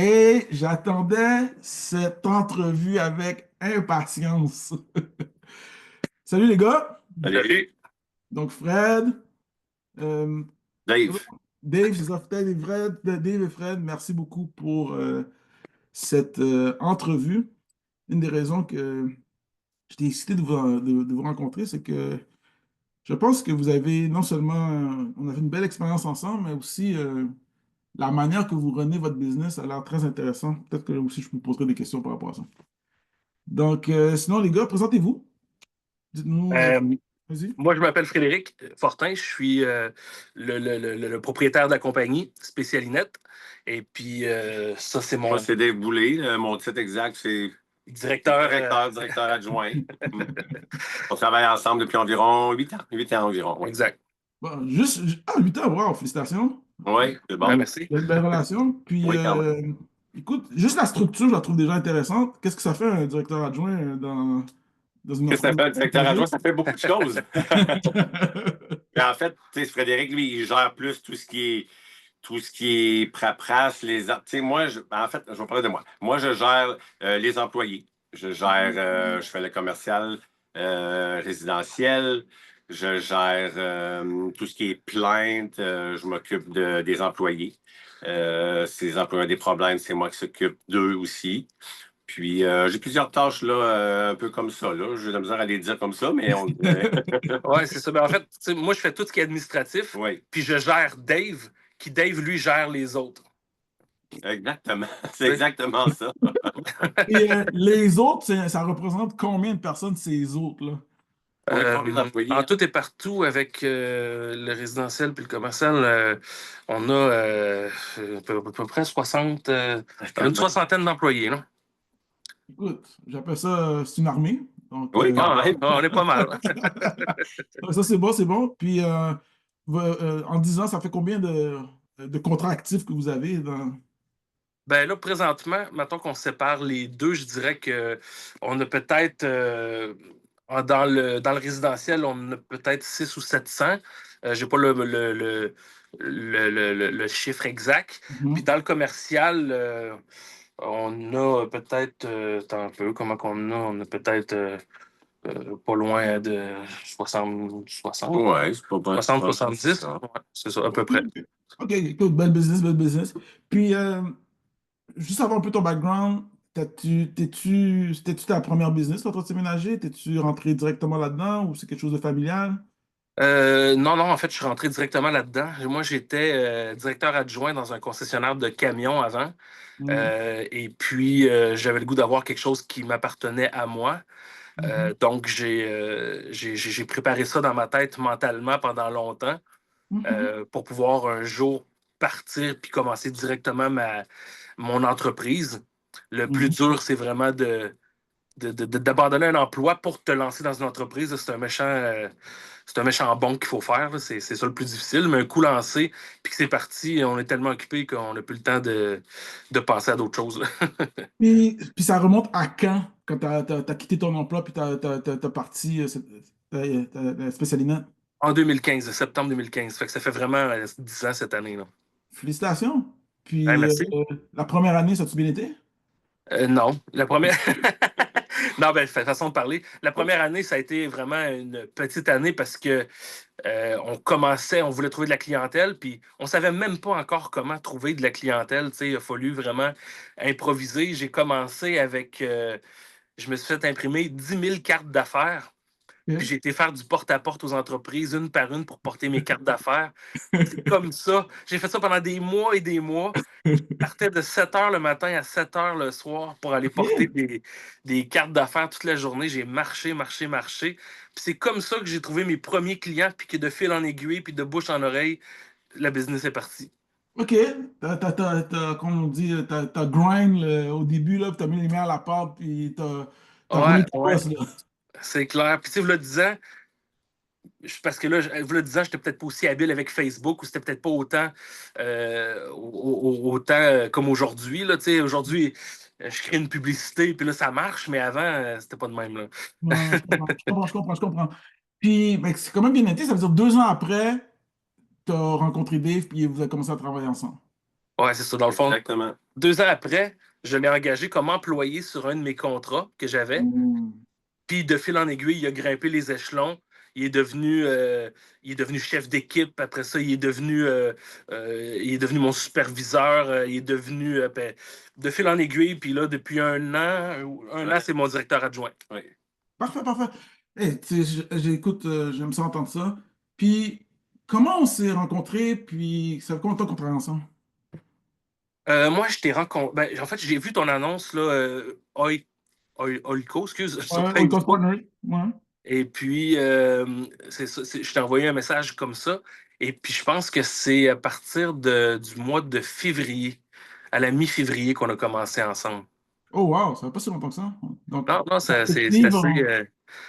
Et j'attendais cette entrevue avec impatience. Salut les gars. Salut, Donc Fred, euh, Dave. Dave, c'est ça, Dave et Fred, merci beaucoup pour cette entrevue. Une des raisons que j'étais excité de vous rencontrer, c'est que je pense que vous avez non seulement, on a fait une belle expérience ensemble, mais aussi la manière que vous renez votre business a l'air très intéressant. Peut-être que aussi je vous poserai des questions par rapport à ça. Donc, sinon, les gars, présentez-vous. Dites-nous, Euh, vas-y. Moi, je m'appelle Frédéric Fortin. Je suis le propriétaire de la compagnie Spécialinette. Et puis, ça, c'est Moi, mon c'est Dave Boulay. Mon titre exact, c'est directeur. directeur adjoint. Mm. On travaille ensemble depuis environ 8 ans. 8 ans environ, oui. Exact. Bon, 8 ans, wow, félicitations. Oui, c'est Ouais, bon. merci. Il y a une belle relation. Puis, Oui, quand même. écoute, juste la structure, je la trouve déjà intéressante. Qu'est-ce que ça fait un directeur adjoint dans une Qu'est-ce que ça entreprise fait, un directeur adjoint? Ça fait beaucoup de choses. Mais en fait, tu sais, Frédéric, lui, il gère plus tout ce qui est paperasse, tu sais, en fait, je vais parler de moi. Moi, je gère les employés. Je fais le commercial résidentiel. Je gère tout ce qui est plainte. Je m'occupe des employés. Ces employés ont des problèmes, c'est moi qui s'occupe d'eux aussi. Puis, j'ai plusieurs tâches, là, un peu comme ça, là. J'ai de la misère à les dire comme ça, mais on dirait. Ouais, c'est ça. Ben, en fait, tu sais, moi, je fais tout ce qui est administratif. Oui, Puis, je gère Dave, qui Dave, lui, gère les autres. exactement. C'est Tu sais. exactement ça. Et les autres, ça représente combien de personnes, ces autres-là? On est combien d'employés, En hein? tout et partout, avec le résidentiel puis le commercial, on a à peu près 60, Quand une même. soixantaine d'employés, non? Écoute, j'appelle ça, c'est une armée. Donc, Oui, quand même. On est pas mal. ça, c'est bon, c'est bon. Puis, en 10 ans, ça fait combien de contrats actifs que vous avez dans... Ben là, présentement, mettons qu'on sépare les deux, je dirais que on a peut-être, dans le résidentiel, on a peut-être 6 ou 700. J'ai pas le chiffre exact. Puis Mhm. dans le commercial, on a peut-être, attends un peu, comment qu'on a? On a peut-être pas loin de 60, Ouais, c'est pas bon. 60, C'est 70. ça. Ouais, c'est ça, à peu OK, près. OK, écoute, belle business, belle business. Puis, juste savoir un peu ton background, c'était-tu ta première business, l'entretien ménager? T'es-tu rentré directement là-dedans ou c'est quelque chose de familial? Non, non, en fait, je suis rentré directement là-dedans. Moi, j'étais directeur adjoint dans un concessionnaire de camions avant. Mhm. Et puis, j'avais le goût d'avoir quelque chose qui m'appartenait à moi. Mhm. Donc, j'ai préparé ça dans ma tête mentalement pendant longtemps Mhm. pour pouvoir un jour partir puis commencer directement mon entreprise. Le plus Mhm. dur, c'est vraiment d'abandonner un emploi pour te lancer dans une entreprise. C'est un méchant bond qu'il faut faire. Là. C'est ça le plus difficile. Mais un coup lancé, puis que c'est parti, on est tellement occupé qu'on n'a plus le temps de passer à d'autres choses. Puis ça remonte à quand t'as quitté ton emploi puis t'as parti spécialement? En 2015, septembre 2015. Fait que ça fait vraiment 10 ans cette année. Là. Félicitations. Ouais, Puis merci. la première année, ça a-tu bien été? Non, la première. Non, ben, façon de parler. La première année, ça a été vraiment une petite année parce que on commençait, on voulait trouver de la clientèle, puis on savait même pas encore comment trouver de la clientèle. Tu sais, il a fallu vraiment improviser. J'ai commencé avec, je me suis fait imprimer 10 000 cartes d'affaires. Puis Ok. j'ai été faire du porte-à-porte aux entreprises, une par une, pour porter mes cartes d'affaires. C'est comme ça. J'ai fait ça pendant des mois et des mois. Je partais de 7 heures le matin à 7 heures le soir pour aller porter Ok. des cartes d'affaires toute la journée. J'ai marché, marché, marché. Puis c'est comme ça que j'ai trouvé mes premiers clients, puis que de fil en aiguille, puis de bouche en oreille, la business est partie. OK. Comme on dit, t'as grind au début, là, puis t'as mis les mains à la pâte, puis t'as Ouais, roulé ta ouais, bosse, là. c'est clair. Puis tu sais, vous le disant, parce que là, vous le disant, j'étais peut-être pas aussi habile avec Facebook, ou c'était peut-être pas autant, autant comme aujourd'hui. Là, tu sais, aujourd'hui, je crée une publicité, puis là, ça marche, mais avant, c'était pas de même. Là. Ouais, je comprends. Puis, ben, c'est quand même bien été. Ça veut dire 2 ans après, t'as rencontré Dave, puis vous avez commencé à travailler ensemble. Ouais, c'est ça. Dans le fond, Exactement. 2 ans après, je l'ai engagé comme employé sur un de mes contrats que j'avais. Mm. Puis de fil en aiguille, il a grimpé les échelons. Il est devenu chef d'équipe. Après ça, il est devenu mon superviseur. Il est devenu de fil en aiguille. Puis là, depuis un an, c'est mon directeur adjoint. Oui. Parfait, parfait. Hey, tu sais, j'écoute, j'aime ça entendre ça. Puis, comment on s'est rencontrés, puis ça fait combien de temps qu'on travaille ensemble? Moi, je t'ai rencontré. Ben, en fait, j'ai vu ton annonce, là, Oiko, excuse, sur Ouais, Oikos Facebook. Partners. Ouais. Et puis, c'est ça, je t'ai envoyé un message comme ça. Et puis, je pense que c'est à partir du mois de février, à la mi-février, qu'on a commencé ensemble. Oh, wow, ça fait pas si longtemps que ça. Donc, Non, non, perspective,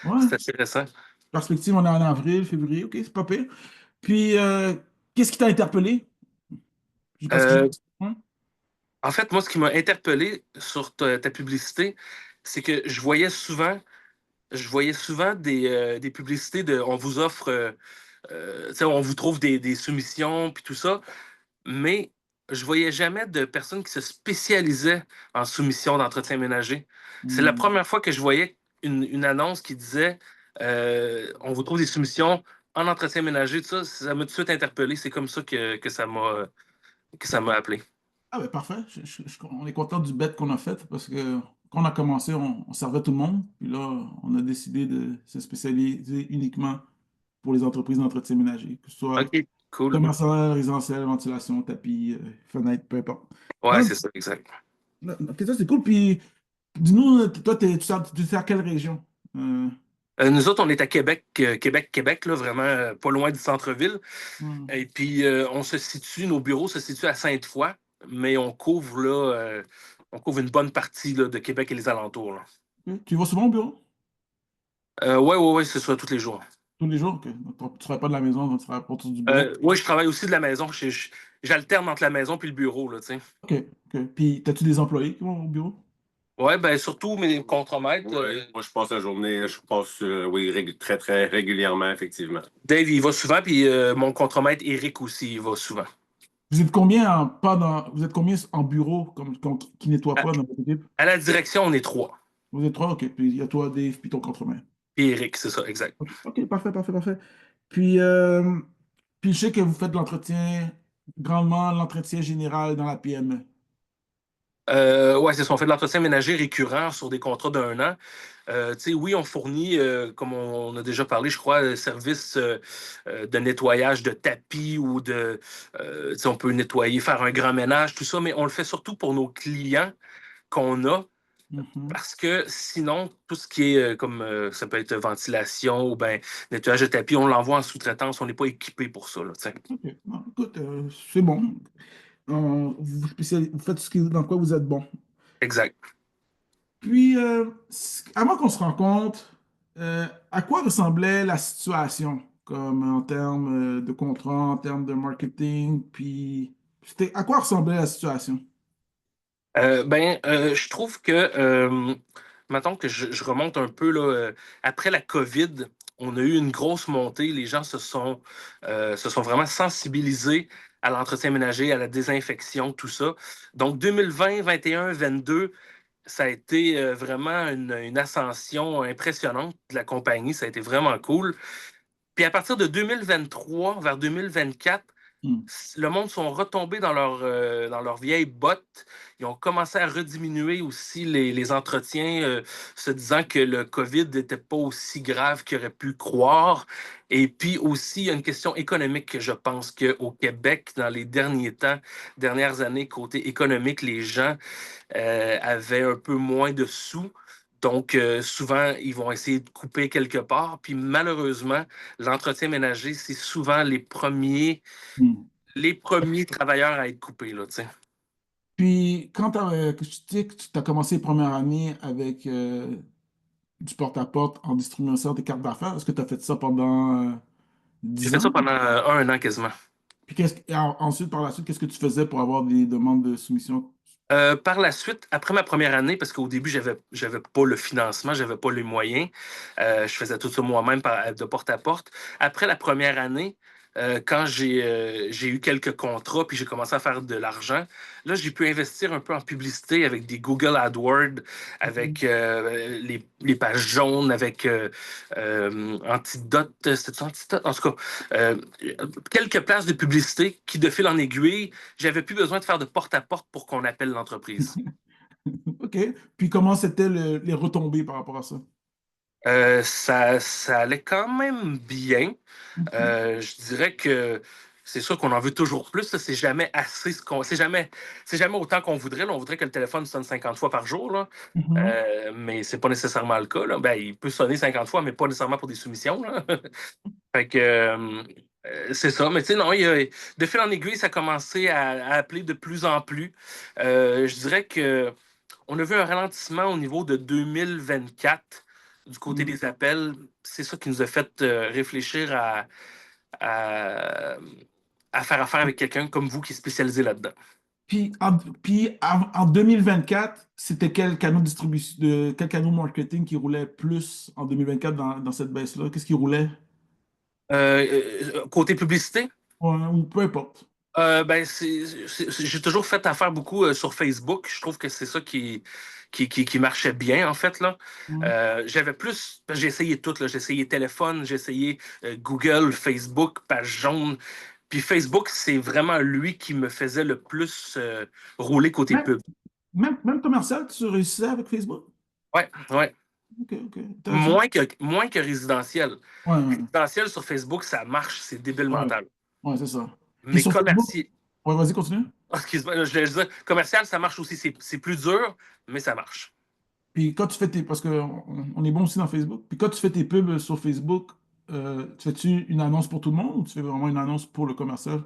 ouais, c'est assez récent. perspective, on est en avril, février, ok, c'est pas pire. Puis, qu'est-ce qui t'a interpellé? Parce que Euh, ouais. En fait, moi, ce qui m'a interpellé sur ta publicité, c'est que je voyais souvent des publicités de on vous offre, tu sais, on vous trouve des soumissions, puis tout ça. Mais je voyais jamais de personnes qui se spécialisaient en soumission d'entretien ménager. C'est la Hmm. première fois que je voyais une annonce qui disait on vous trouve des soumissions en entretien ménager, tout ça. Ça m'a tout de suite interpellé. C'est comme ça que ça m'a appelé. Ah ben parfait. On est content du bet qu'on a fait parce que quand on a commencé, on servait tout le monde. Puis là, on a décidé de se spécialiser uniquement pour les entreprises d'entretien ménager, que ce soit OK, cool. commercial, résidentiel, ventilation, tapis, fenêtre, peu importe. Ouais, Non, c'est ça, exact. non, ok, ça c'est cool. Puis dis-nous, toi, tu sais à quelle région? Nous autres, on est à Québec, Québec, là, vraiment pas loin du centre-ville. Hmm. Et puis, nos bureaux se situent à Sainte-Foy, mais on couvre une bonne partie là, de Québec et les alentours, là. Ok. Tu vas souvent au bureau? Ouais, ouais, ouais, c'est ça, tous les jours. Tous les jours? Ok. Donc, tu ne travailles pas de la maison, donc tu travailles pas autour du bureau. Ouais, je travaille aussi de la maison. J'alterne entre la maison et le bureau, là, tu sais. OK. OK. Puis, as-tu des employés qui vont au bureau? Ouais, ben surtout mes contremaîtres. Ouais. Moi, je passe la journée, oui, très, très régulièrement, effectivement. Dave, il va souvent, puis mon contremaître Eric aussi, il va souvent. Vous êtes combien vous êtes combien en bureau qui nettoie À, pas dans votre équipe? à la direction, on est 3. Vous êtes trois? OK. Puis, il y a toi, Dave, puis ton contremaître. Puis Eric, c'est ça, exact. OK. OK, parfait, parfait, parfait. Puis, puis, je sais que vous faites grandement l'entretien général dans la PME. Ouais, c'est ça. On fait de l'entretien ménager récurrent sur des contrats d'un an. Tu sais, oui, on fournit, comme on a déjà parlé, je crois, services de nettoyage de tapis ou tu sais, on peut nettoyer, faire un grand ménage, tout ça, mais on le fait surtout pour nos clients qu'on a. Mhm. Parce que sinon, tout ce qui est comme ça peut être ventilation ou ben nettoyage de tapis, on l'envoie en sous-traitance, on n'est pas équipé pour ça, là, tu sais. OK. Non, écoute, c'est bon. Vous faites dans quoi vous êtes bon. Exact. Puis, avant qu'on se rencontre, à quoi ressemblait la situation, comme en termes de contrat, en termes de marketing, puis à quoi ressemblait la situation? Je trouve que, mettons que je remonte un peu, là, après la COVID, on a eu une grosse montée. Les gens se sont vraiment sensibilisés à l'entretien ménager, à la désinfection, tout ça. Donc, 2020, 21, 22, ça a été vraiment une ascension impressionnante de la compagnie. Ça a été vraiment cool. Puis à partir de 2023 vers 2024, Hmm. le monde sont retombés dans leurs vieilles bottes. Ils ont commencé à rediminuer aussi les entretiens, se disant que le COVID n'était pas aussi grave qu'ils auraient pu croire. Et puis aussi, il y a une question économique que je pense qu'au Québec, dans les derniers temps, dernières années, côté économique, les gens avaient un peu moins de sous. Donc, souvent, ils vont essayer de couper quelque part. Puis malheureusement, l'entretien ménager, c'est souvent Hmm. les premiers travailleurs à être coupés, là, tu sais. Puis, que tu dis que tu as commencé première année avec du porte-à-porte en distribuant ça tes cartes d'affaires, est-ce que tu as fait ça pendant J'ai 10 fait ans? ça pendant un an quasiment. Puis, ensuite, par la suite, qu'est-ce que tu faisais pour avoir des demandes de soumission? Par la suite, après ma première année, parce qu'au début, j'avais pas le financement, j'avais pas les moyens, je faisais tout ça moi-même de porte à porte. Après la première année, quand j'ai eu quelques contrats, puis j'ai commencé à faire de l'argent, là, j'ai pu investir un peu en publicité avec des Google AdWords, avec les pages jaunes, avec Antidote, c'était Antidote? En tout cas, quelques places de publicité qui, de fil en aiguille, j'avais plus besoin de faire de porte-à-porte pour qu'on appelle l'entreprise. OK. Puis comment c'était les retombées par rapport à ça? Ça allait quand même bien. OK. Je dirais que c'est sûr qu'on en veut toujours plus. Là. C'est jamais assez c'est jamais autant qu'on voudrait. Là. On voudrait que le téléphone sonne 50 fois par jour, là. Mhm. Mais c'est pas nécessairement le cas. Là. Ben, il peut sonner 50 fois, mais pas nécessairement pour des soumissions. Là. Fait que c'est ça. Mais tu sais, non, de fil en aiguille, ça a commencé à appeler de plus en plus. Je dirais que on a vu un ralentissement au niveau de 2024 du côté Mhm. des appels. C'est ça qui nous a fait réfléchir à, à faire affaire avec quelqu'un comme vous qui est spécialisé là-dedans. Puis en 2024, c'était quel canal de distribution, quel canal marketing qui roulait plus en 2024 dans cette baisse-là? Qu'est-ce qui roulait? Côté publicité, Ou peu importe. ben j'ai toujours fait affaire beaucoup sur Facebook. Je trouve que c'est ça qui marchait bien, en fait, là. Ouais. J'avais plus. J'ai essayé tout, là. J'ai essayé téléphone, j'ai essayé Google, Facebook, page jaune. Puis Facebook, c'est vraiment lui qui me faisait le plus rouler côté Même, pub. même commercial, tu réussissais avec Facebook? Ouais, ouais. OK, OK. Intéressant. Moins que résidentiel. Ouais, ouais, Résidentiel sur Facebook, ça marche, c'est débile ouais, mental. ouais, c'est ça. Puis Mais sur Facebook, commercial, ouais, vas-y, continue. excuse-moi, je voulais juste dire, commercial, ça marche aussi. C'est plus dur, mais ça marche. Puis quand tu fais parce qu'on on est bon aussi dans Facebook, puis quand tu fais tes pubs sur Facebook, tu fais-tu une annonce pour tout le monde ou tu fais vraiment une annonce pour le commercial?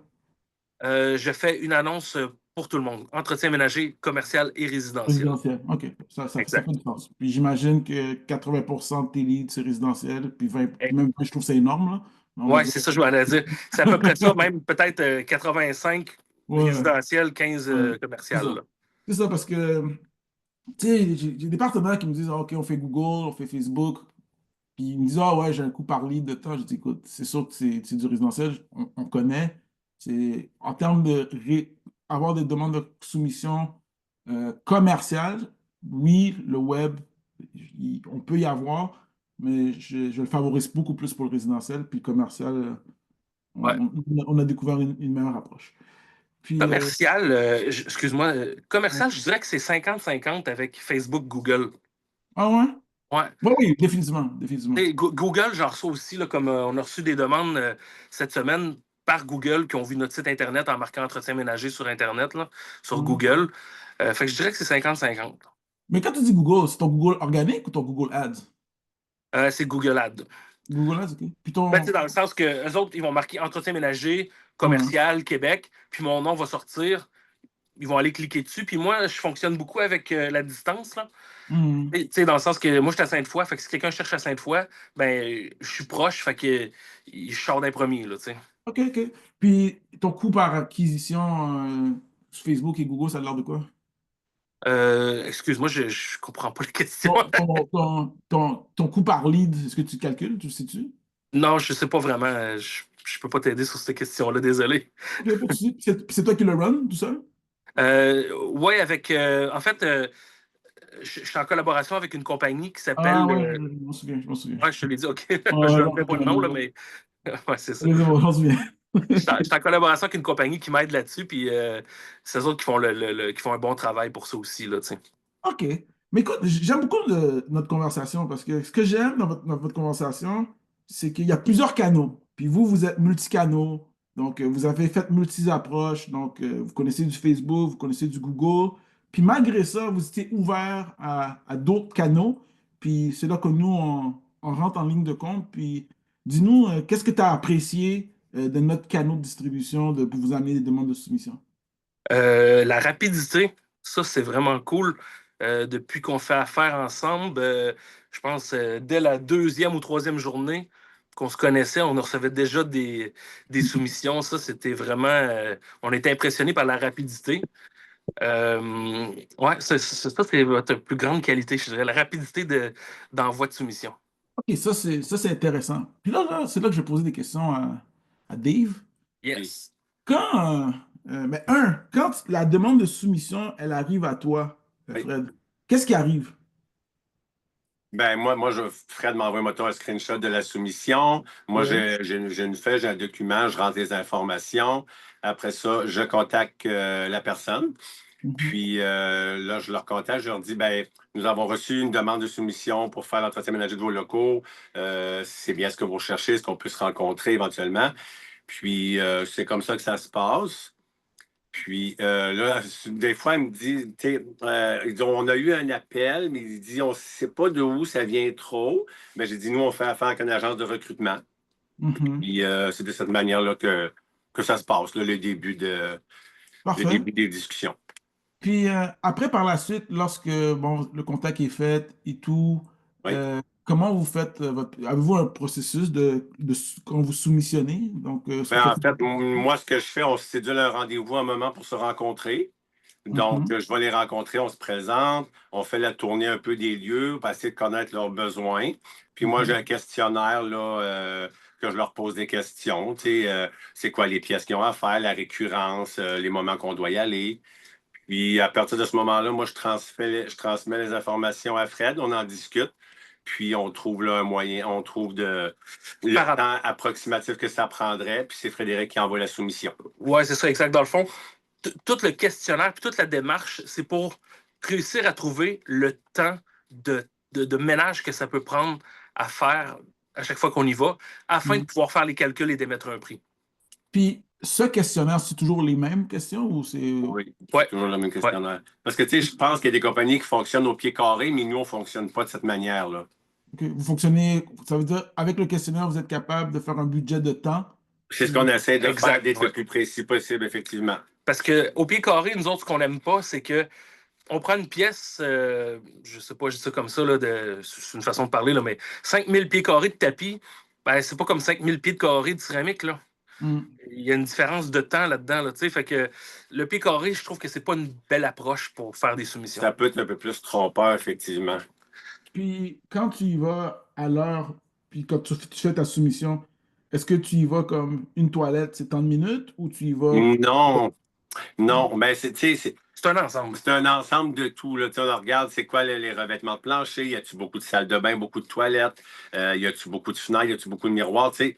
Je fais une annonce pour tout le monde. Entretien ménager, commercial et résidentiel. Résidentiel. OK, ça fait Exact. du sens. Puis j'imagine que 80% de tes leads, c'est résidentiel, puis 20, Eh, puis même 20, je trouve que c'est énorme, là. Mais on va ouais, dire, c'est ça que je voulais dire. C'est à peu près ça, même peut-être 85 ouais, résidentiel, 15 ouais, c'est commercial. ça. Là. C'est ça parce que, tu sais, j'ai des partenaires qui me disent, ah, OK, on fait Google, on fait Facebook. Puis ils me disent, ah ouais, j'ai un coût par lead de temps. Je dis, écoute, c'est sûr que c'est du résidentiel, on connaît. C'est en termes de avoir des demandes de soumission commerciales, oui, le web, on peut y avoir, mais je le favorise beaucoup plus pour le résidentiel. Puis le commercial, Ouais. on a découvert une meilleure approche. Puis, Commercial, excuse-moi, commercial, je dirais que c'est 50-50 avec Facebook, Google. ah ouais? Ouais. Oui, oui, définitivement, définitivement. Et Google, j'en reçois aussi, là, comme on a reçu des demandes cette semaine par Google qui ont vu notre site Internet en marquant entretien ménager sur Internet, là, sur Ouais. Google. Fait que je dirais que c'est 50-50. Mais quand tu dis Google, c'est ton Google organique ou ton Google Ads? C'est Google Ads. Google Ads, OK. Puis Ben, tu sais, ton... dans le sens que eux autres, ils vont marquer entretien ménager, Ouais. commercial, Québec, puis mon nom va sortir. Ils vont aller cliquer dessus. Puis moi, je fonctionne beaucoup avec la distance, là. Mhm. Tu sais, dans le sens que moi, je suis à Sainte-Foy, fait que si quelqu'un cherche à Sainte-Foy, ben, je suis proche, fait que je sors d'un premier, là, tu sais. OK, OK. Puis ton coût par acquisition sur Facebook et Google, ça a l'air de quoi? Excuse-moi, je comprends pas la question. Ton coût par lead, est-ce que tu calcules? Tu le sais-tu? Non, je sais pas vraiment. Je peux pas t'aider sur cette question-là, désolé. OK, pas de souci. Puis c'est toi qui le run, tout seul? Ouais, avec. En fait, je suis en collaboration avec une compagnie qui Ah s'appelle. ouais, je m'en souviens, je m'en souviens. Ouais, je te l'ai dit, OK. Je Ouais, ne non, rappelle pas le nom, là, mais. Ouais, c'est ça. je m'en souviens. Je suis en collaboration avec une compagnie qui m'aide là-dessus, puis c'est eux autres qui font, qui font un bon travail pour ça aussi, là, tu sais. OK. Mais écoute, j'aime beaucoup notre conversation parce que ce que j'aime dans votre conversation, c'est qu'il y a plusieurs canaux. Puis vous, vous êtes multicanaux. Donc, vous avez fait multi-approches. Donc, vous connaissez du Facebook, vous connaissez du Google. Puis malgré ça, vous étiez ouvert à d'autres canaux. Puis c'est là que nous, on rentre en ligne de compte. Puis dis-nous, qu'est-ce que tu as apprécié de notre canal de distribution pour vous amener des demandes de soumission? La rapidité, ça, c'est vraiment cool. Depuis qu'on fait affaire ensemble, je pense dès la deuxième ou troisième journée qu'on se connaissait, on recevait déjà des soumissions. Ça, c'était vraiment. On était impressionnés par la rapidité. Ouais, ça, c'est votre plus grande qualité, je dirais, la rapidité d'envoi de soumission. OK, ça c'est intéressant. Puis là, c'est là que je vais poser des questions à Dave. Yes. Quand la demande de soumission, elle arrive à toi, Oui. Fred, qu'est-ce qui arrive? Ben, Fred m'envoie un screenshot de la soumission. Moi, Ouais. j'ai une feuille, j'ai un document, je rentre les informations. Après ça, je contacte la personne. Mhm. Puis là, je leur contacte, je leur dis, ben, nous avons reçu une demande de soumission pour faire l'entretien ménager de vos locaux. C'est bien ce que vous recherchez, est-ce qu'on peut se rencontrer éventuellement? Puis c'est comme ça que ça se passe. Puis là, des fois, il me dit, tu sais, on a eu un appel, mais il dit, on ne sait pas d'où ça vient trop. Mais j'ai dit, nous, on fait affaire avec une agence de recrutement. Mhm. Puis c'est de cette manière-là que ça se passe, là, le Parfait. début des discussions. Puis après, par la suite, lorsque bon, le contact est fait et tout, Oui. comment vous faites avez-vous un processus quand vous soumissionnez? Donc, est-ce que Ben, vous en faites... fait, moi, ce que je fais, on se cédule un rendez-vous, un moment pour se rencontrer. Donc, Mhm. je vais les rencontrer, on se présente, on fait la tournée un peu des lieux pour essayer de connaître leurs besoins. Puis moi, j'ai Mhm. un questionnaire là, que je leur pose des questions. Tu sais, c'est quoi les pièces qu'ils ont à faire, la récurrence, les moments qu'on doit y aller. Puis à partir de ce moment-là, moi, je transmets les informations à Fred, on en discute. Puis on trouve là un moyen, on trouve le Par rapport. temps approximatif que ça prendrait. Puis c'est Frédéric qui envoie la soumission. Ouais, c'est ça, exact. Dans le fond, tout le questionnaire puis toute la démarche, c'est pour réussir à trouver le temps de ménage que ça peut prendre à faire à chaque fois qu'on y va, afin de Mhm. pouvoir faire les calculs et d'émettre un prix. Puis ce questionnaire, c'est toujours les mêmes questions ou c'est... Oui, c'est Ouais, toujours le même ouais. questionnaire. Parce que, tu sais, je pense qu'il y a des compagnies qui fonctionnent au pied carré, mais nous, on ne fonctionne pas de cette manière-là. Ok, vous fonctionnez, ça veut dire, avec le questionnaire, vous êtes capable de faire un budget de temps. C'est ce qu'on Puis, essaie de faire, Exact. d'être Ouais. le plus précis possible, effectivement. Parce qu'au pied carré, nous autres, ce qu'on n'aime pas, c'est que on prend une pièce, je sais pas, je dis ça comme ça, là, c'est une façon de parler, là, mais 5000 pieds carrés de tapis, ben, c'est pas comme 5000 pieds de carrés de céramique, là. hmm. Il y a une différence de temps là-dedans, là, tu sais. Fait que le pied carré, je trouve que c'est pas une belle approche pour faire des soumissions. Ça peut être un peu plus trompeur, effectivement. Puis quand tu y vas à l'heure, puis quand tu fais ta soumission, est-ce que tu y vas comme une toilette, c'est tant de minutes, ou tu y vas... Non, non, mais tu sais, C'est un ensemble. c'est un ensemble de tout. Là. Tu sais, on regarde, c'est quoi les revêtements de plancher, y a-tu beaucoup de salles de bain, beaucoup de toilettes, y a-tu beaucoup de fenêtres, y a-tu beaucoup de miroirs, tu sais.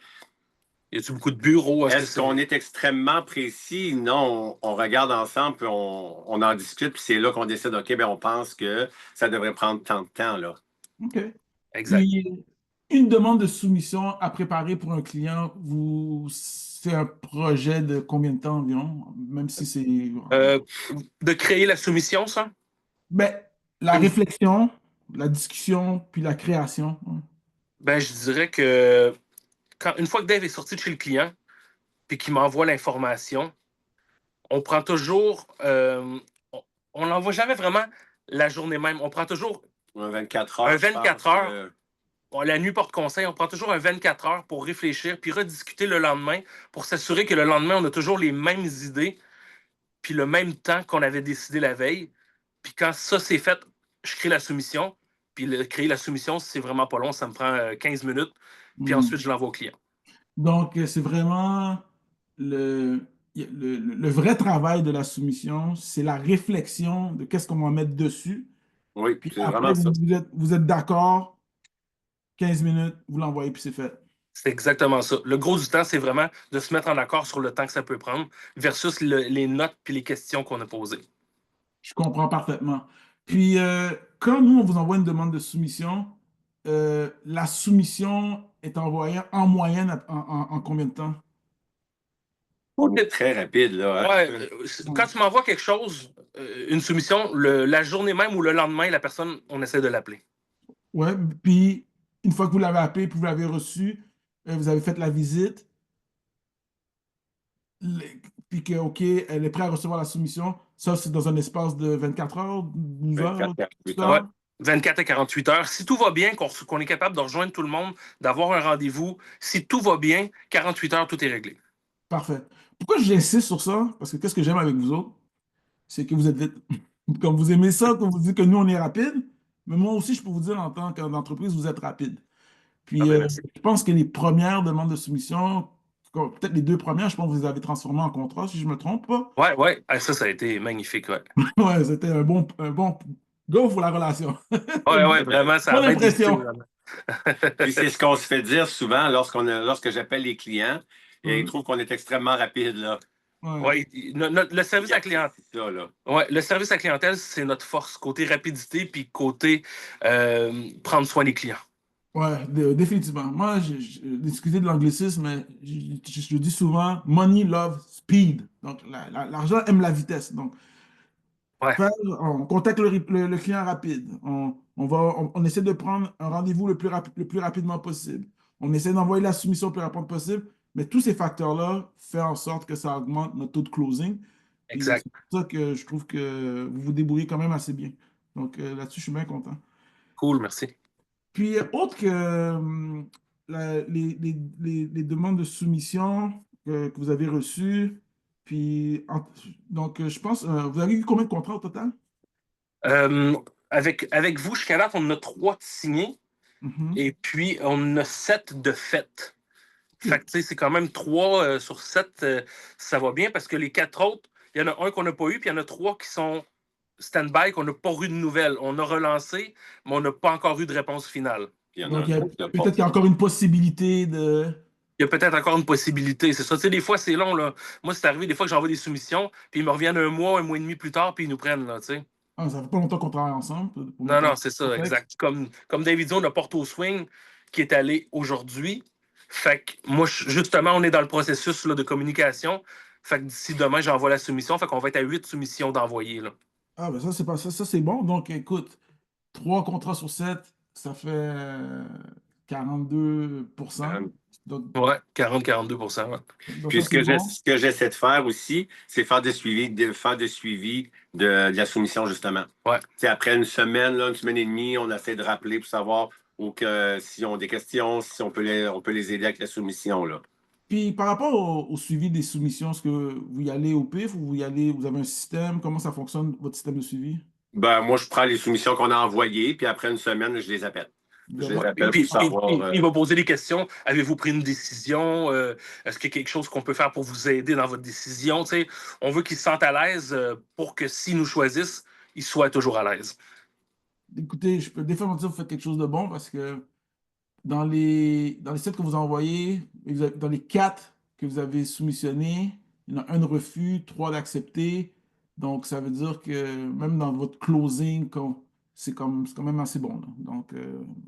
Y a-tu beaucoup de bureaux? Est-ce que Est-ce c'est. qu'on est extrêmement précis? Non, on regarde ensemble, puis on en discute, puis c'est là qu'on décide, OK, ben on pense que ça devrait prendre tant de temps, là. OK. Exact. Puis une demande de soumission à préparer pour un client, c'est un projet de combien de temps environ, même si c'est... Euh, de créer la soumission, ça? Ben, la réflexion, la discussion, puis la création. Ben, je dirais que une fois que Dave est sorti de chez le client, puis qu'il m'envoie l'information, on prend toujours. On n'envoie jamais vraiment la journée même. On prend toujours Un 24 un heures, je 24 pense. heures. La nuit porte conseil, on prend toujours un 24 heures pour réfléchir, puis rediscuter le lendemain, pour s'assurer que le lendemain, on a toujours les mêmes idées, puis le même temps qu'on avait décidé la veille. Puis quand ça c'est fait, je crée la soumission. Puis créer la soumission, c'est vraiment pas long, ça me prend 15 minutes. Puis Hmm. ensuite, je l'envoie au client. Donc, c'est vraiment le vrai travail de la soumission, c'est la réflexion de qu'est-ce qu'on va mettre dessus. Oui, Puis c'est après, vraiment ça. vous êtes d'accord, 15 minutes, vous l'envoyez, puis c'est fait. C'est exactement ça. Le gros du temps, c'est vraiment de se mettre en accord sur le temps que ça peut prendre versus les notes puis les questions qu'on a posées. Je comprends parfaitement. Puis, quand nous, on vous envoie une demande de soumission, la soumission est envoyée en moyenne en combien de temps? On est très rapide, là. Ouais, Hein? quand tu m'envoies quelque chose, une soumission, la journée même ou le lendemain, la personne, on essaie de l'appeler. Ouais, puis une fois que vous l'avez appelé, puis vous l'avez reçu, vous avez fait la visite, puis que, OK, elle est prête à recevoir la soumission, ça, c'est dans un espace de 24 heures, 12 heures, 24, 48 12 heures. Ouais. heures? 24 à 48 heures. Si tout va bien, qu'on est capable de rejoindre tout le monde, d'avoir un rendez-vous, si tout va bien, 48 heures, tout est réglé. Parfait. Pourquoi j'insiste sur ça? Parce que qu'est-ce que j'aime avec vous autres? C'est que vous êtes vite. Comme vous aimez ça, comme vous dites que nous, on est rapide, mais moi aussi, je peux vous dire en tant qu'entreprise, vous êtes rapide. Ah Puis, ben merci. je pense que les premières demandes de soumission peut-être les deux premières, je pense que vous les avez transformées en contrat, si je me trompe pas. Ouais, ouais. Ah, ça a été magnifique, ouais. Ouais, c'était un bon go pour la relation. Ouais, ouais, vraiment, ça a Bonne bien été, impression. vraiment. Puis c'est ce qu'on se fait dire souvent lorsque j'appelle les clients et ils Ouais, trouvent qu'on est extrêmement rapide, là. ouais, Ouais, le service à la clientèle. Ça, là. Ouais, le service à la clientèle, c'est notre force, côté rapidité, puis côté prendre soin des clients. ouais, définitivement. Moi, excusez de l'anglicisme, mais je dis souvent, money love speed. Donc, l'argent aime la vitesse. Donc, Ouais, on contacte le client rapide. On essaie de prendre un rendez-vous le plus rapidement possible. On essaie d'envoyer la soumission le plus rapidement possible. Mais tous ces facteurs-là font en sorte que ça augmente notre taux de closing. Puis exact. c'est pour ça que je trouve que vous vous débrouillez quand même assez bien. Donc là-dessus, je suis bien content. Cool, merci. Puis, autre que les demandes de soumission que vous avez reçues, puis, donc, je pense, vous avez eu combien de contrats au total? Euh, avec vous, jusqu'à date, on en a 3 de signés Mhm. et puis on en a 7 de faits. Fait que, OK. tu sais, c'est quand même 3 sur 7, ça va bien parce que les 4 autres, il y en a un qu'on n'a pas eu, puis il y en a 3 qui sont stand-by, qu'on n'a pas eu de nouvelles. On a relancé, mais on n'a pas encore eu de réponse finale. Puis il y en a Donc, un autre, là, peut-être qu'il y a encore une possibilité de... Il y a peut-être encore une possibilité, c'est ça. Tu sais, des fois, c'est long, là. Moi, c'est arrivé des fois que j'envoie des soumissions, puis ils me reviennent un mois et demi plus tard, puis ils nous prennent, là, tu sais. Ah, ça fait pas longtemps qu'on travaille ensemble, pour Non, mettre non, en c'est ça, contexte. exact. Comme David dit, on a Porto Swing qui est allé aujourd'hui. Fait que moi, justement, on est dans le processus là, de communication. Fait que d'ici demain, j'envoie la soumission. Fait qu'on va être à 8 soumissions d'envoyer, là. Ah, ben ça, c'est pas ça, ça c'est bon. Donc, écoute, 3 contrats sur 7, ça fait 42%. Euh, Donc, Ouais, 40-42%. Ouais. Puis ça, c'est bon. ce que j'essaie de faire aussi, c'est faire des suivis de la soumission, justement. Ouais. T'sais, après une semaine, là, une semaine et demie, on essaie de rappeler pour savoir s'ils ont des questions, si on peut les aider avec la soumission, là. Puis par rapport au suivi des soumissions, est-ce que vous y allez au pif ou vous avez un système? Comment ça fonctionne, votre système de suivi? Ben, moi, je prends les soumissions qu'on a envoyées, puis après une semaine, je les appelle. Vous Je avez- les Ouais. appelle pour Puis, savoir. il va poser des questions. Avez-vous pris une décision? Est-ce qu'il y a quelque chose qu'on peut faire pour vous aider dans votre décision? Tu sais, on veut qu'ils se sentent à l'aise pour que s'ils nous choisissent, ils soient toujours à l'aise. Écoutez, je peux définitivement dire que vous faites quelque chose de bon parce que dans les 7 que vous envoyez, dans les 4 que vous avez soumissionnés, il y en a un de refus, 3 d'acceptés. Donc, ça veut dire que même dans votre closing, c'est quand même assez bon, là. Donc,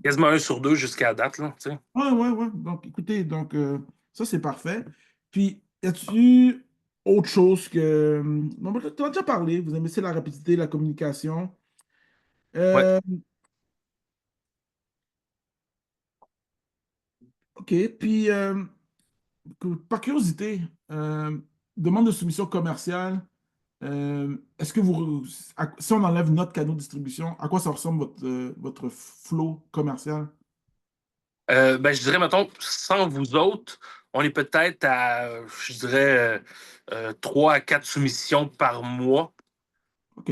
Quasiment un sur deux jusqu'à date, là, tu sais. ouais, ouais, ouais. Donc, écoutez, donc, ça, c'est parfait. Puis, y a-tu autre chose que... Non, mais tu as déjà parlé, vous aimez ça la rapidité, la communication. Ouais. Euh, OK, puis, par curiosité, demande de soumission commerciale, est-ce que si on enlève notre canal de distribution, à quoi ça ressemble votre flow commercial? Ben, je dirais, mettons, sans vous autres, on est peut-être à, je dirais, 3 à 4 soumissions par mois. OK.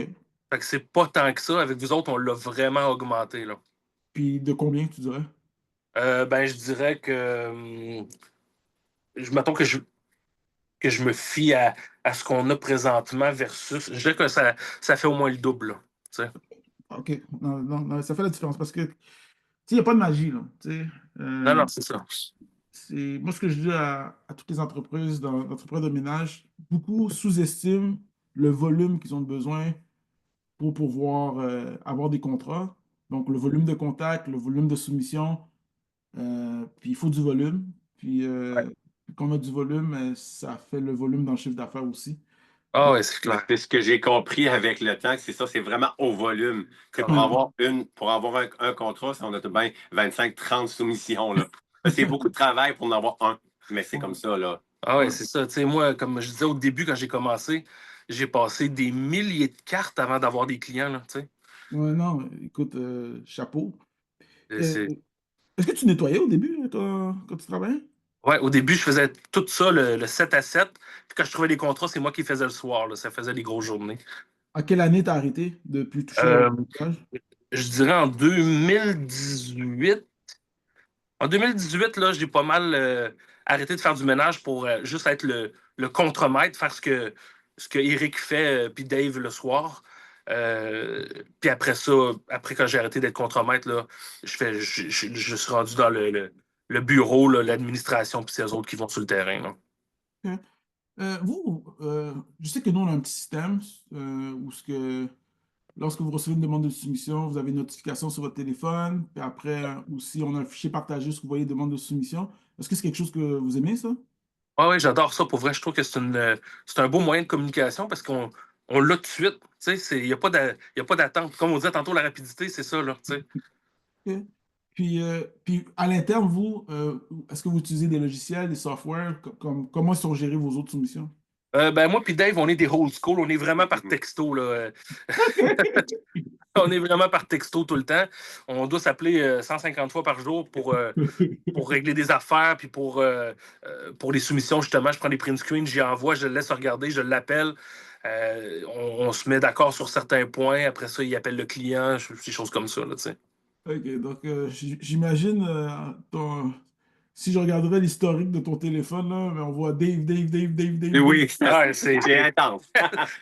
Fait que c'est pas tant que ça. Avec vous autres, on l'a vraiment augmenté, là. Puis, de combien, tu dirais? Ben, je dirais que, mettons que je me fie à ce qu'on a présentement versus. Je dirais que ça fait au moins le double, là, tu sais. OK. Non, non, non, ça fait la différence parce que, tu sais, il n'y a pas de magie, là. Tu sais. Non, non, c'est ça. Moi, ce que je dis à toutes les entreprises, d'entreprises de ménage, beaucoup sous-estiment le volume qu'ils ont besoin pour pouvoir avoir des contrats. Donc, le volume de contact, le volume de soumission, puis il faut du volume. Puis, quand on a du volume, ça fait le volume dans le chiffre d'affaires aussi. Ah Donc, ouais, c'est clair. C'est ce que j'ai compris avec le temps, que c'est ça, c'est vraiment au volume. C'est Ah, pour avoir un contrat, on a tout bien 25-30 soumissions, là. C'est beaucoup de travail pour en avoir un, mais c'est comme ça, là. ah ouais, ouais, c'est ça. Tu sais, moi, comme je disais au début, quand j'ai commencé, j'ai passé des milliers de cartes avant d'avoir des clients, là, tu sais. ouais, non, écoute, chapeau. Et Euh, c'est- Est-ce que tu nettoyais au début quand tu travaillais? Ouais, au début, je faisais tout ça, le 7 à 7. Puis quand je trouvais des contrats, c'est moi qui faisais le soir, là. Ça faisait des grosses journées. À quelle année t'as arrêté de plus toucher Euh, au ménage? je dirais en 2018. En 2018, là, j'ai pas mal arrêté de faire du ménage pour juste être le contremaître, faire ce que Eric fait, puis Dave le soir. Euh, Puis après ça, après quand j'ai arrêté d'être contremaître, là, je suis rendu dans le bureau, là, l'administration, puis c'est eux autres qui vont sur le terrain, là. Ok. Je sais que nous, on a un petit système où lorsque vous recevez une demande de soumission, vous avez une notification sur votre téléphone, puis après, aussi, on a un fichier partagé où vous voyez demande de soumission. Est-ce que c'est quelque chose que vous aimez, ça? Ah oui, j'adore ça. Pour vrai, je trouve que c'est un beau moyen de communication parce qu'on l'a tout de suite. Il n'y a pas d'attente. Comme on disait tantôt, la rapidité, c'est ça, là, tu sais. Ok. Puis à l'interne, vous, est-ce que vous utilisez des logiciels, des softwares? Comment sont gérées vos autres soumissions? Ben moi puis Dave, on est des old school. On est vraiment par texto, là. On est vraiment par texto tout le temps. On doit s'appeler 150 fois par jour pour régler des affaires, puis pour les soumissions, justement. Je prends des print screens, j'y envoie, je le laisse regarder, je l'appelle. On se met d'accord sur certains points. Après ça, il appelle le client, des choses comme ça, là, tu sais. Ok, donc j'imagine, si je regarderais l'historique de ton téléphone, là, ben, on voit Dave, Dave, Dave, Dave, Dave, Et Dave. oui, Ouais, c'est intense.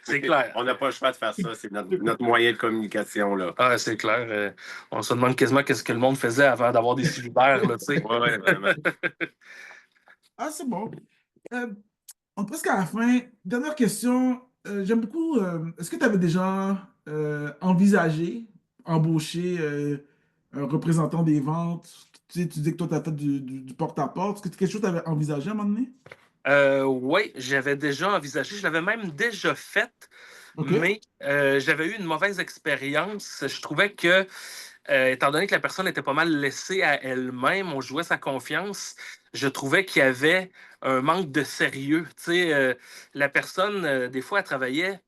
c'est clair. On n'a pas le choix de faire ça. C'est notre moyen de communication, là. Ah, c'est clair. On se demande quasiment qu'est-ce que le monde faisait avant d'avoir des cellulaires, là, tu sais. Oui, ouais, vraiment. Ah, c'est bon. Euh, on est presque à la fin. Dernière question. J'aime beaucoup. Est-ce que tu avais déjà envisagé embaucher un représentant des ventes? Tu sais, tu dis que toi, tu as fait du porte-à-porte. Est-ce que c'est quelque chose que tu avais envisagé à un moment donné? Oui, j'avais déjà envisagé, je l'avais même déjà fait, OK. mais j'avais eu une mauvaise expérience. Je trouvais que, étant donné que la personne était pas mal laissée à elle-même, on jouait sa confiance, je trouvais qu'il y avait un manque de sérieux. Tu sais, la personne, des fois, elle travaillait,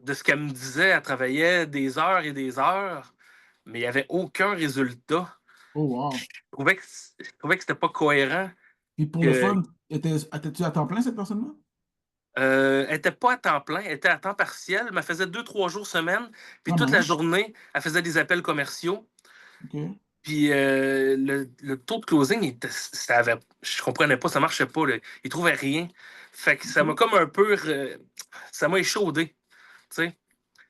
de ce qu'elle me disait, elle travaillait des heures et des heures, mais il n'y avait aucun résultat. Oh, Je wow. trouvais que c'était pas cohérent. Et pour le Que, fun, étais-tu à temps plein, cette personne-là? Elle n'était pas à temps plein, elle était à temps partiel, mais elle faisait 2, 3 jours semaine. Puis Quand toute la même. journée, elle faisait des appels commerciaux. OK. Puis le taux de closing, je comprenais pas, ça marchait pas, là. Il trouvait rien. Fait que ça m'a OK. comme un peu. Ça m'a échaudé. Tu sais.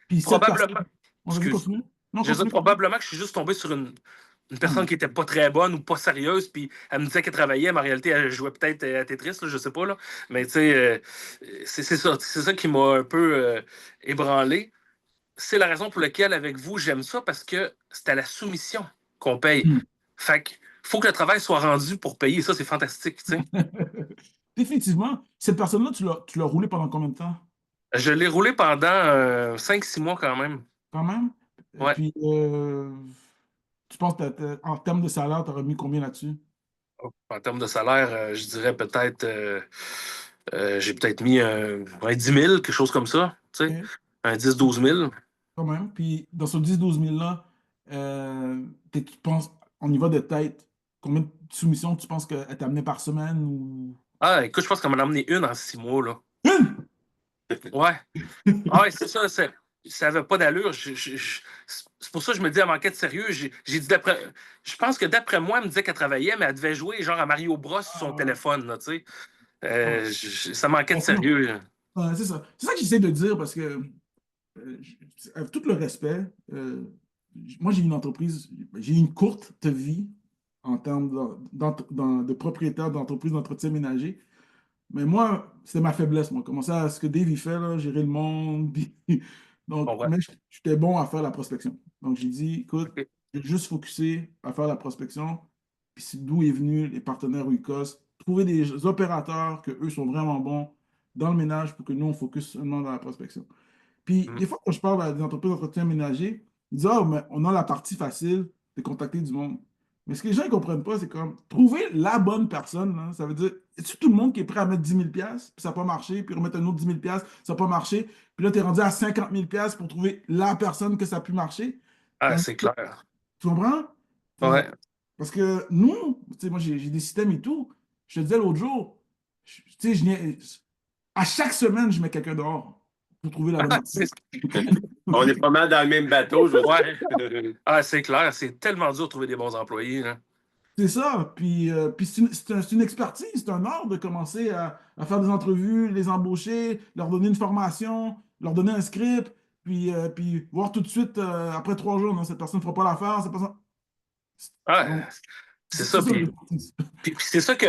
Puis cette personne. Probablement. On va Excuse. continuer? Non, Je veux dire, continue. probablement que je suis juste tombé sur une personne Hmm. qui était pas très bonne ou pas sérieuse, puis elle me disait qu'elle travaillait, mais en réalité, elle jouait peut-être à Tetris, là, je sais pas, là. Mais tu sais, c'est ça qui m'a un peu ébranlé. C'est la raison pour laquelle, avec vous, j'aime ça, parce que c'est à la soumission qu'on paye. Hmm. Fait que faut que le travail soit rendu pour payer. Ça, c'est fantastique, tu sais. Définitivement. Cette personne-là, tu l'as roulé pendant combien de temps? Je l'ai roulé pendant 5, 6 mois quand même. Quand même. Et Ouais. puis, tu penses que en termes de salaire, tu aurais mis combien là-dessus? En termes de salaire, je dirais peut-être, j'ai peut-être mis un 10 000, quelque chose comme ça, tu sais, OK. un 10, 12 000. Quand même. Puis, dans ce 10-12 000-là, tu penses, on y va de tête, combien de soumissions tu penses qu'elle t'a amené par semaine ou... Ah, écoute, je pense qu'on m'en a amené une en 6 mois, là. Une! Ouais. Ah ouais, c'est ça, ça n'avait pas d'allure. C'est pour ça que je me dis, elle manquait de sérieux. J'ai dit je pense que d'après moi, elle me disait qu'elle travaillait, mais elle devait jouer genre à Mario Bros sur son Ah, téléphone, là, tu sais. ah, Ça manquait de confiance. sérieux. Ouais, c'est ça. C'est ça que j'essaie de dire parce que, avec tout le respect, moi j'ai une entreprise, j'ai une courte vie en termes de propriétaire d'entreprise d'entretien ménager. Mais moi, c'est ma faiblesse, moi. Comment ça, ce que Dave il fait, là, gérer le monde. Donc, Bon, ouais. mais j'étais bon à faire la prospection. Donc, j'ai dit, écoute, OK. je vais juste focuser à faire la prospection. Puis c'est d'où est venu les partenaires UCOS. Trouver des opérateurs que eux sont vraiment bons dans le ménage pour que nous, on focus seulement dans la prospection. Puis, Mhm. des fois, quand je parle à des entreprises d'entretien ménager, ils disent, ah, mais on a la partie facile de contacter du monde. Mais ce que les gens ne comprennent pas, c'est comme trouver la bonne personne, là, ça veut dire, c'est tout le monde qui est prêt à mettre 10 000 puis ça n'a pas marché, puis remettre un autre 10 000 ça n'a pas marché, puis là, tu es rendu à 50 000 pour trouver la personne que ça a pu marcher. Ah, Ça- c'est clair. Tu comprends? Ouais. Parce que nous, tu sais, moi, j'ai des systèmes et tout. Je te disais l'autre jour, tu sais, à chaque semaine, je mets quelqu'un dehors pour trouver la bonne Ah, personne. On est pas mal dans le même bateau, je veux ouais. dire. Ah, c'est clair. C'est tellement dur de trouver des bons employés, là. C'est ça. Puis c'est une expertise, c'est un art de commencer à faire des entrevues, les embaucher, leur donner une formation, leur donner un script, puis voir tout de suite, après 3 jours, non, cette personne ne fera pas l'affaire, cette personne... Ah, Donc, c'est c'est ça. ça Puis, l'expertise. puis c'est ça que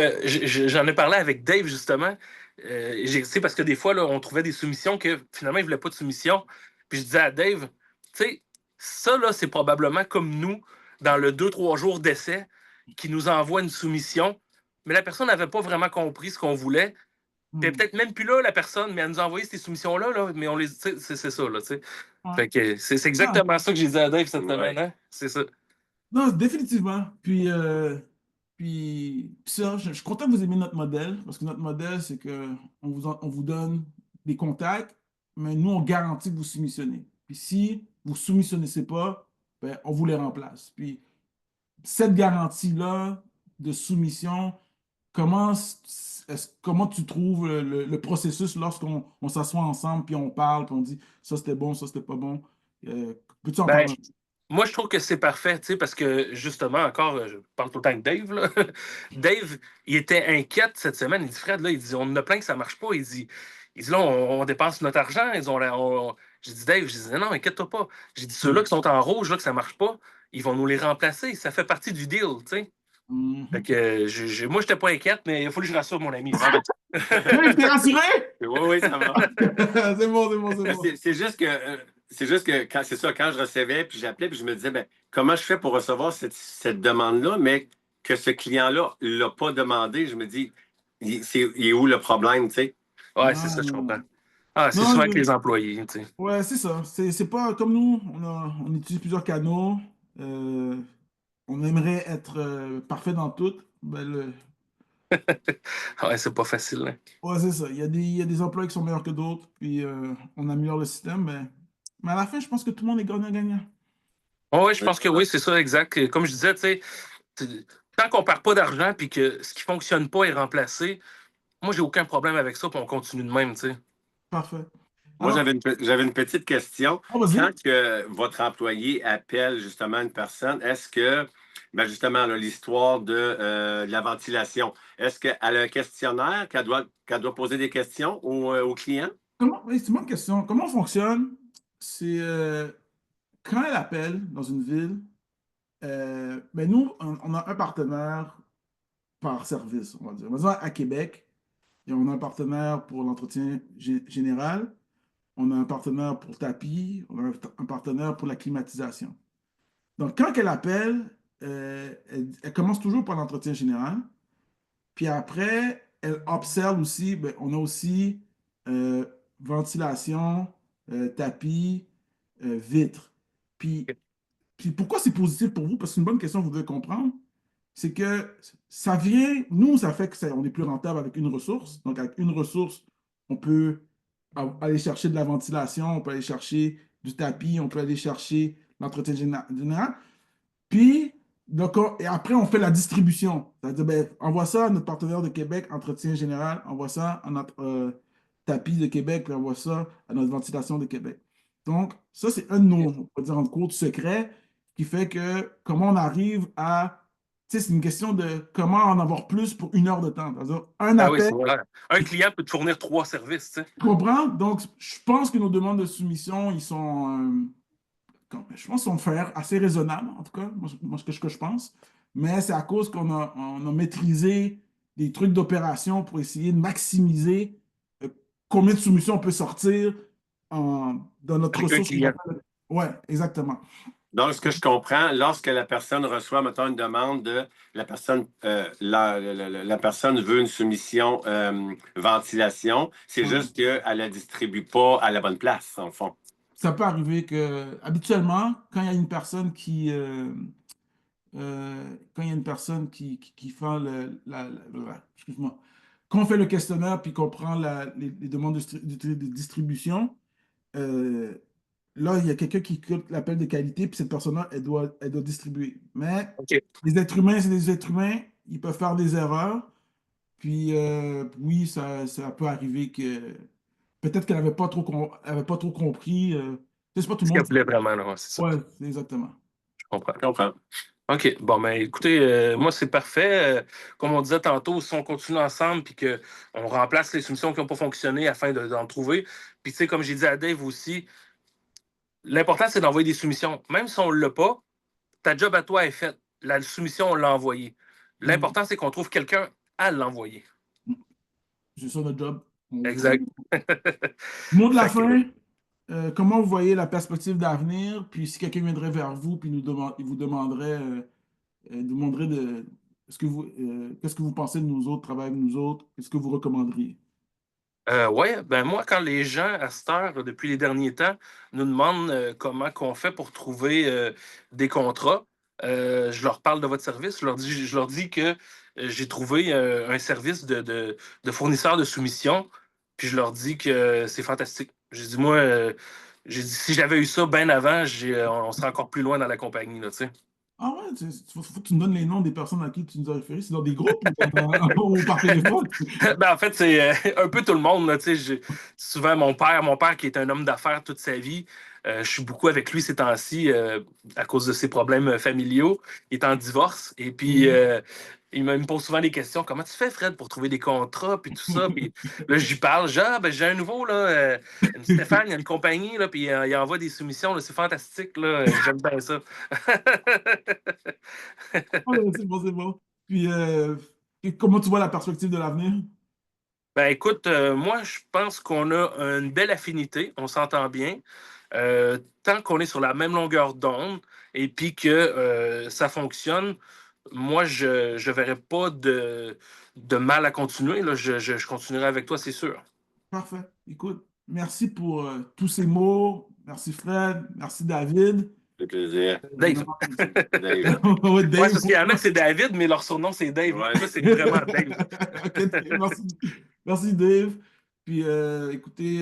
j'en ai parlé avec Dave, justement. Tu sais, parce que des fois, là, on trouvait des soumissions que finalement, il ne voulait pas de soumission. Puis je disais à Dave, tu sais, ça, là, c'est probablement comme nous, dans le 2, 3 jours d'essai, qui nous envoie une soumission. Mais la personne n'avait pas vraiment compris ce qu'on voulait. Puis elle est Hmm. peut-être même plus là, la personne, mais elle nous a envoyé ces soumissions-là, là, mais on les. Tu sais, c'est ça, là, tu sais. Ouais. Fait que c'est Ah, exactement ça que j'ai dit à Dave cette semaine, Ouais. hein? C'est ça. non, définitivement. Puis ça, je suis content que vous aimiez notre modèle, parce que notre modèle, c'est que on vous donne des contacts, mais nous, on garantit que vous soumissionnez. Puis si vous ne soumissionnez pas, ben, on vous les remplace. Puis cette garantie-là de soumission, comment tu trouves le processus lorsqu'on s'assoit ensemble, puis on parle, puis on dit ça c'était bon, ça c'était pas bon. Euh, Peux-tu en Ben, parler un peu? moi, je trouve que c'est parfait, tu sais, parce que justement, encore, je parle tout le temps avec Dave, là. Dave, il était inquiète cette semaine. Il dit, Fred, là, il dit, on en a plein que ça marche pas. Il dit là, on dépense notre argent. J'ai dit, Dave, je dis, non, inquiète-toi pas. J'ai dit, ceux-là qui sont en rouge, là, que ça marche pas, ils vont nous les remplacer. Ça fait partie du deal, tu sais. Fait Mhm. que moi, j'étais pas inquiète, mais il faut que je rassure mon ami. Oui, t'es rassuré? Oui, oui, ça va. C'est bon, c'est bon, c'est bon. C'est juste que quand c'est ça, quand je recevais, puis j'appelais, puis je me disais, ben, comment je fais pour recevoir cette demande-là, mais que ce client-là ne l'a pas demandé, je me dis, il est où le problème, tu sais? Ouais, c'est Non, ça, je non, comprends. non. Ah, c'est Non, souvent avec les employés, tu sais. ouais, c'est ça. C'est pas comme nous, on utilise plusieurs canaux. On aimerait être parfait dans tout. Ben, Ouais, c'est pas facile, hein. ouais, c'est ça. Il y a des emplois qui sont meilleurs que d'autres, puis on améliore le système, mais à la fin, je pense que tout le monde est gagnant-gagnant. Ouais, je pense que oui, c'est ça, exact. Comme je disais, tu sais, tant qu'on perd pas d'argent puis que ce qui fonctionne pas est remplacé, moi, j'ai aucun problème avec ça, puis on continue de même, tu sais. Parfait. Moi, Alors, j'avais une petite question. vas-y. Quand que votre employé appelle justement une personne, est-ce que, ben justement, là, l'histoire de la ventilation, est-ce qu'elle a un questionnaire qu'elle doit poser des questions au client? Oui, c'est une bonne question. Comment on fonctionne? C'est quand elle appelle dans une ville, ben nous, on a un partenaire par service, on va dire. On va dire à Québec, et on a un partenaire pour l'entretien général, on a un partenaire pour tapis, on a un partenaire pour la climatisation. Donc, quand elle appelle, elle commence toujours par l'entretien général. Puis après, elle observe aussi, ben, on a aussi euh, ventilation, tapis, vitres. Puis, puis pourquoi c'est positif pour vous? Parce que c'est une bonne question, vous devez comprendre. C'est que ça vient, nous, ça fait que on est plus rentable avec une ressource. Donc, avec une ressource, on peut aller chercher de la ventilation, on peut aller chercher du tapis, on peut aller chercher l'entretien général. Puis, donc, et après, on fait la distribution. C'est-à-dire, ben, envoie ça à notre partenaire de Québec, Entretien Général, envoie ça à notre tapis de Québec, puis envoie ça à notre ventilation de Québec. Donc, ça, c'est un de nos, on va dire, en cours de secret qui fait que comment on arrive à. Tu sais, c'est une question de comment en avoir plus pour 1 heure de temps. C'est-à-dire, un Ah oui, appel, c'est vrai. Un client peut te fournir 3 services, tu sais. tu comprends? Donc, je pense que nos demandes de soumission, ils sont. Je pense qu'on fait assez raisonnable, en tout cas, moi, ce que je pense. Mais c'est à cause qu'on a maîtrisé des trucs d'opération pour essayer de maximiser euh, combien de soumissions on peut sortir dans notre Avec un ressource qu'on client. appelle. Ouais, exactement. Donc, ce que je comprends, lorsque la personne reçoit, mettons, une demande la personne, la personne veut une soumission ventilation, c'est Ouais. juste qu'elle ne la distribue pas à la bonne place, en fond. Ça peut arriver que, habituellement, quand il y a une personne quand il y a une personne qui fait excuse-moi, quand on fait le questionnaire puis qu'on prend les demandes de distribution, euh, là, il y a quelqu'un qui écoute l'appel de qualité, puis cette personne-là, elle doit distribuer. Mais OK. les êtres humains, c'est des êtres humains, ils peuvent faire des erreurs. Puis oui, ça peut arriver que peut-être qu'elle avait pas trop compris. C'est pas tout Ce le qu'elle monde. voulait vraiment, là, ouais, c'est ça. Ouais, c'est exactement. Je comprends. Je comprends. OK. Bon, ben écoutez, moi, c'est parfait. Comme on disait tantôt, si on continue ensemble puis qu'on remplace les soumissions qui n'ont pas fonctionné afin d'en trouver. Puis, tu sais, comme j'ai dit à Dave aussi, l'important, c'est d'envoyer des soumissions. Même si on ne l'a pas, ta job à toi est faite. La soumission, on l'a envoyée. Mm. L'important, c'est qu'on trouve quelqu'un à l'envoyer. C'est ça notre job. Exact. Mot de la Fait que, fin, comment vous voyez la perspective d'avenir? Puis si quelqu'un viendrait vers vous puis il vous demanderait, vous demanderait qu'est-ce que vous pensez de nous autres, travailler avec nous autres, qu'est-ce que vous recommanderiez? ouais, ben moi, quand les gens, à cette heure, depuis les derniers temps, nous demandent comment qu'on fait pour trouver des contrats, je leur parle de votre service. Je leur dis que j'ai trouvé un service de fournisseur de soumission, puis je leur dis que c'est fantastique. J'ai dit, moi, j'ai dit, si j'avais eu ça bien avant, on serait encore plus loin dans la compagnie, là, tu sais. Ah ouais, faut que tu nous donnes les noms des personnes à qui tu nous as référés. C'est dans des groupes ou, ou par téléphone? Ben, en fait, c'est un peu tout le monde. Là, tu sais, souvent, mon père qui est un homme d'affaires toute sa vie, je suis beaucoup avec lui ces temps-ci à cause de ses problèmes familiaux. Il est en divorce et puis Mhm. il me pose souvent des questions. Comment tu fais, Fred, pour trouver des contrats puis tout ça? Puis là, j'y parle. Ben, j'ai un nouveau, là, Stéphane, il y a une compagnie, là, puis il envoie des soumissions. Là, c'est fantastique. Là, j'aime bien ça. Ah ouais, c'est bon, c'est bon. Puis, et comment tu vois la perspective de l'avenir? Ben écoute, moi je pense qu'on a une belle affinité, on s'entend bien. Tant qu'on est sur la même longueur d'onde et puis que ça fonctionne, moi je verrai pas de mal à continuer. Là. Je continuerai avec toi, c'est sûr. Parfait. Écoute, merci pour tous ces mots. Merci Fred. Merci David. Ça fait plaisir. Dave. Vraiment. Dave. Ouais, Ouais, c'est Dave. parce qu'il y en a que c'est David, mais leur surnom c'est Dave. Ouais. Moi, c'est vraiment Dave. Ok, merci. Merci Dave. Puis écoutez,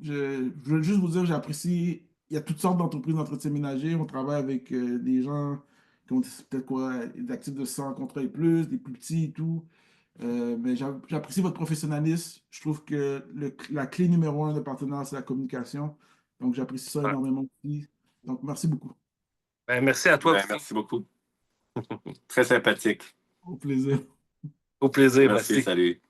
je veux juste vous dire que j'apprécie. Il y a toutes sortes d'entreprises d'entretien ménager. On travaille avec des gens qui ont peut-être quoi, des actifs de 100 contrats et plus, des plus petits et tout. Mais j'apprécie votre professionnalisme. Je trouve que la clé numéro un de partenaire, c'est la communication. Donc, j'apprécie ça Ouais. énormément aussi. Donc, merci beaucoup. Ben, merci à toi Ben, aussi. merci beaucoup. Très sympathique. Au plaisir. Au plaisir, Merci, merci. salut.